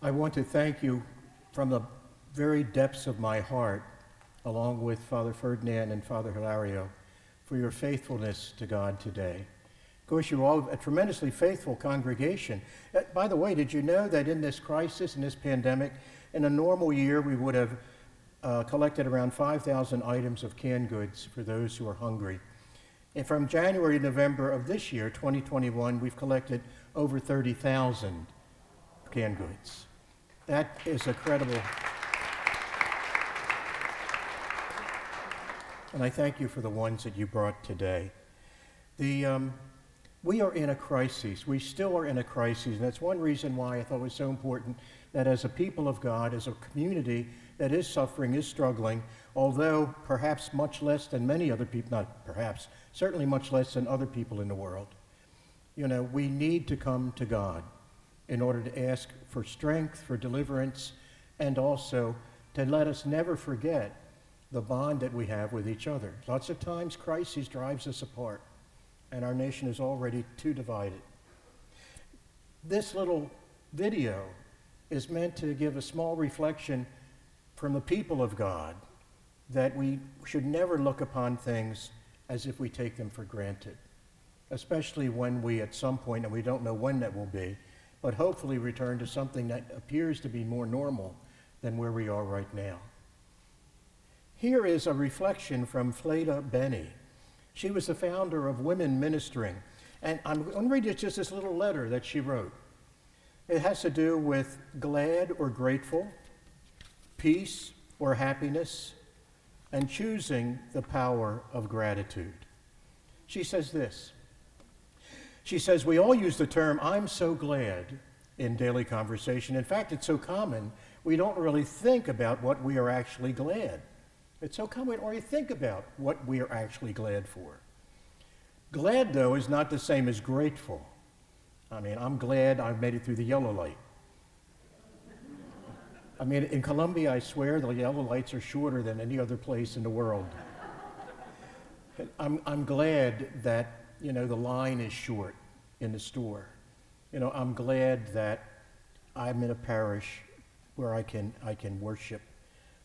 I want to thank you from the very depths of my heart, along with Father Ferdinand and Father Hilario, for your faithfulness to God today. Of course, you're all a tremendously faithful congregation. By the way, did you know that in this crisis, in this pandemic, in a normal year, we would have collected around 5,000 items of canned goods for those who are hungry. And from January to November of this year, 2021, we've collected over 30,000 canned goods. That is incredible. And I thank you for the ones that you brought today. We are in a crisis. We still are in a crisis, and that's one reason why I thought it was so important that as a people of God, as a community that is suffering, is struggling, although perhaps much less than many other people, not perhaps, certainly much less than other people in the world, we need to come to God in order to ask for strength, for deliverance, and also to let us never forget the bond that we have with each other. Lots of times crisis drives us apart, and our nation is already too divided. This little video is meant to give a small reflection from the people of God that we should never look upon things as if we take them for granted, especially when we at some point, and we don't know when that will be, but hopefully return to something that appears to be more normal than where we are right now. Here is a reflection from Fleda Benny. She was the founder of Women Ministering, and I'm going to read you just this little letter that she wrote. It has to do with glad or grateful, peace or happiness, and choosing the power of gratitude. She says this. She says, we all use the term, I'm so glad, in daily conversation. In fact, it's so common, we don't really think about what we are actually glad. It's so common we don't really think about what we are actually glad for. Glad, though, is not the same as grateful. I mean, I'm glad I made it through the yellow light. I mean, in Colombia, I swear the yellow lights are shorter than any other place in the world. I'm glad that, the line is short in the store. I'm glad that I'm in a parish where I can worship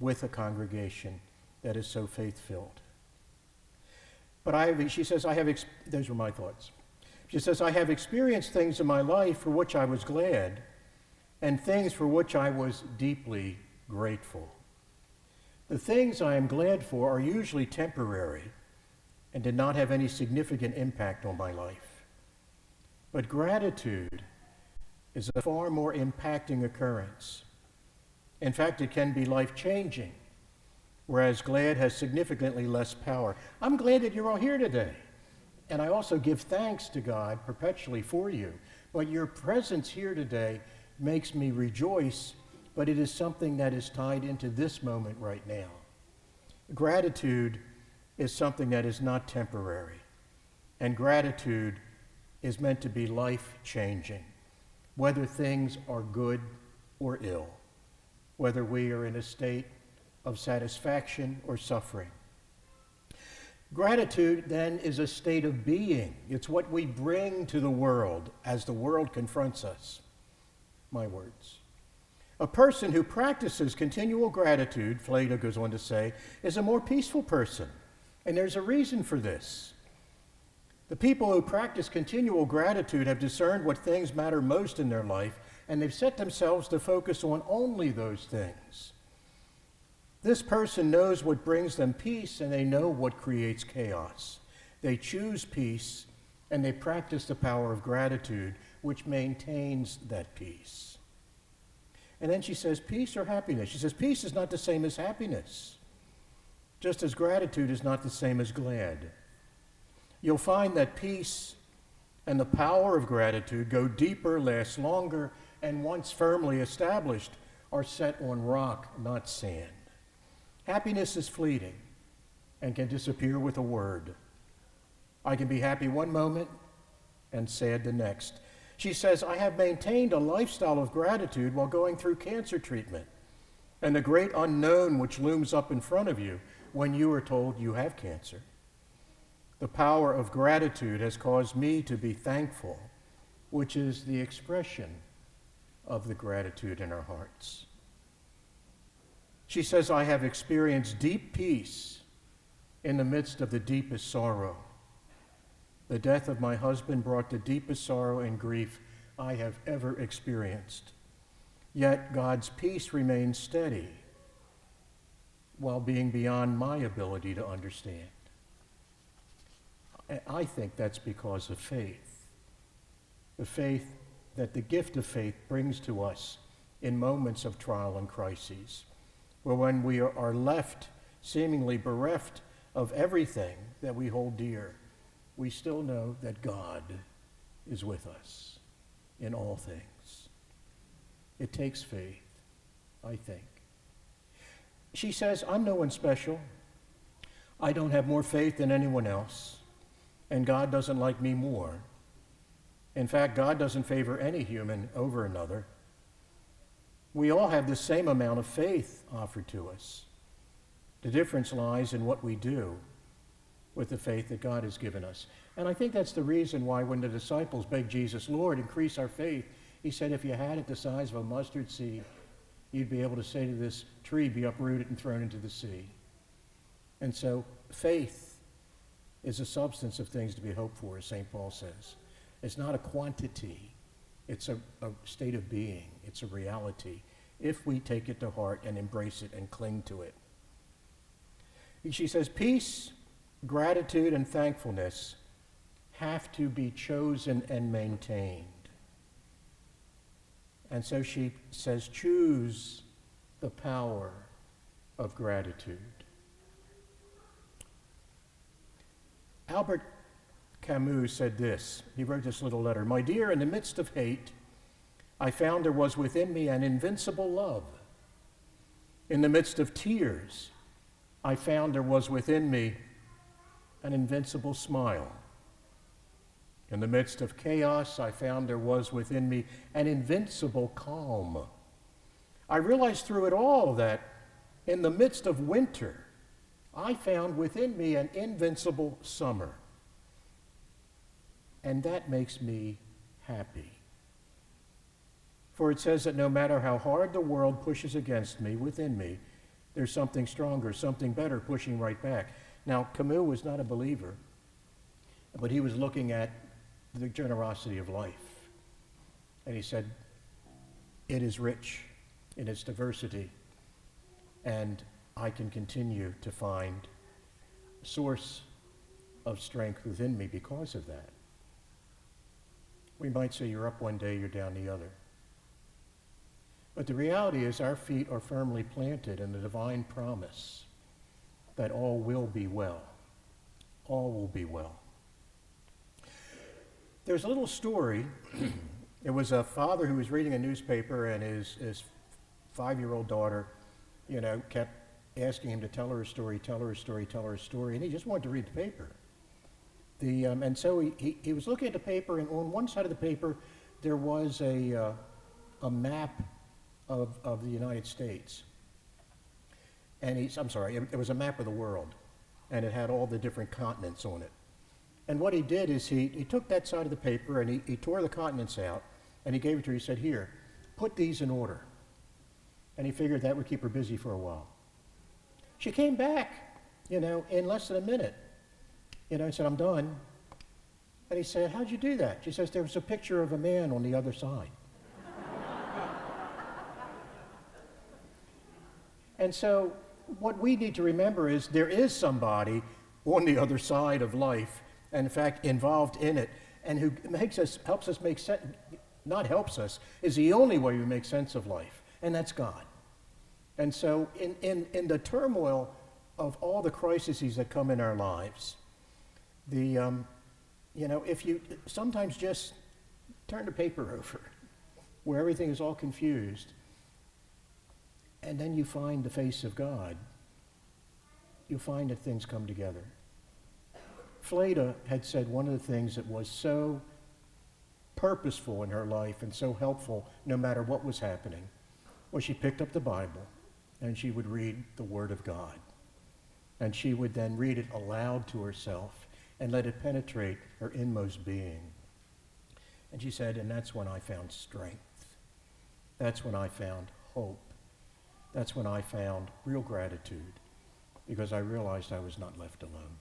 with a congregation that is so faith-filled. But she says, those were my thoughts. She says, I have experienced things in my life for which I was glad, and things for which I was deeply grateful. The things I am glad for are usually temporary and did not have any significant impact on my life. But gratitude is a far more impacting occurrence. In fact, it can be life-changing, whereas glad has significantly less power. I'm glad that you're all here today, and I also give thanks to God perpetually for you. But your presence here today makes me rejoice, but it is something that is tied into this moment right now. Gratitude is something that is not temporary, and gratitude is meant to be life-changing, whether things are good or ill, whether we are in a state of satisfaction or suffering. Gratitude, then, is a state of being. It's what we bring to the world as the world confronts us. My words. A person who practices continual gratitude, Fleda goes on to say, is a more peaceful person. And there's a reason for this. The people who practice continual gratitude have discerned what things matter most in their life, and they've set themselves to focus on only those things. This person knows what brings them peace, and they know what creates chaos. They choose peace, and they practice the power of gratitude, which maintains that peace. And then she says, peace or happiness? She says, peace is not the same as happiness, just as gratitude is not the same as glad. You'll find that peace and the power of gratitude go deeper, last longer, and once firmly established, are set on rock, not sand. Happiness is fleeting and can disappear with a word. I can be happy one moment and sad the next. She says, I have maintained a lifestyle of gratitude while going through cancer treatment and the great unknown which looms up in front of you when you are told you have cancer. The power of gratitude has caused me to be thankful, which is the expression of the gratitude in our hearts. She says, I have experienced deep peace in the midst of the deepest sorrow. The death of my husband brought the deepest sorrow and grief I have ever experienced. Yet God's peace remains steady while being beyond my ability to understand. I think that's because of faith. The faith that the gift of faith brings to us in moments of trial and crises, where when we are left seemingly bereft of everything that we hold dear, we still know that God is with us in all things. It takes faith, I think. She says, I'm no one special. I don't have more faith than anyone else, and God doesn't like me more. In fact, God doesn't favor any human over another. We all have the same amount of faith offered to us. The difference lies in what we do with the faith that God has given us. And I think that's the reason why when the disciples begged Jesus, Lord, increase our faith, he said, if you had it the size of a mustard seed, you'd be able to say to this tree, be uprooted and thrown into the sea. And so faith is a substance of things to be hoped for, as St. Paul says. It's not a quantity. It's a state of being. It's a reality, if we take it to heart and embrace it and cling to it. She says, peace, gratitude, and thankfulness have to be chosen and maintained. And so she says, choose the power of gratitude. Albert Camus said this. He wrote this little letter. My dear, in the midst of hate, I found there was within me an invincible love. In the midst of tears, I found there was within me an invincible smile. In the midst of chaos, I found there was within me an invincible calm. I realized through it all that in the midst of winter, I found within me an invincible summer. And that makes me happy. For it says that no matter how hard the world pushes against me, within me, there's something stronger, something better pushing right back. Now, Camus was not a believer, but he was looking at the generosity of life. And he said, it is rich in its diversity, and I can continue to find a source of strength within me because of that. We might say you're up one day, you're down the other. But the reality is our feet are firmly planted in the divine promise that all will be well. All will be well. There's a little story. It was a father who was reading a newspaper, and his 5-year-old daughter, kept asking him to tell her a story, tell her a story, tell her a story, and he just wanted to read the paper. And so he was looking at the paper, and on one side of the paper there was a map of the United States. And it was a map of the world, and it had all the different continents on it. And what he did is he took that side of the paper and he tore the continents out, and he gave it to her. He said, here, put these in order. And he figured that would keep her busy for a while. She came back, in less than a minute. And said, I'm done. And he said, how'd you do that? She says, there was a picture of a man on the other side. And so what we need to remember is there is somebody on the other side of life, and in fact involved in it, and who helps us make sense, not helps us, is the only way we make sense of life, and that's God. And so in the turmoil of all the crises that come in our lives, if you sometimes just turn the paper over where everything is all confused, and then you find the face of God, you find that things come together. Fleda had said one of the things that was so purposeful in her life and so helpful no matter what was happening was she picked up the Bible and she would read the Word of God. And she would then read it aloud to herself and let it penetrate her inmost being. And she said, and that's when I found strength. that's when I found hope. That's when I found real gratitude, because I realized I was not left alone.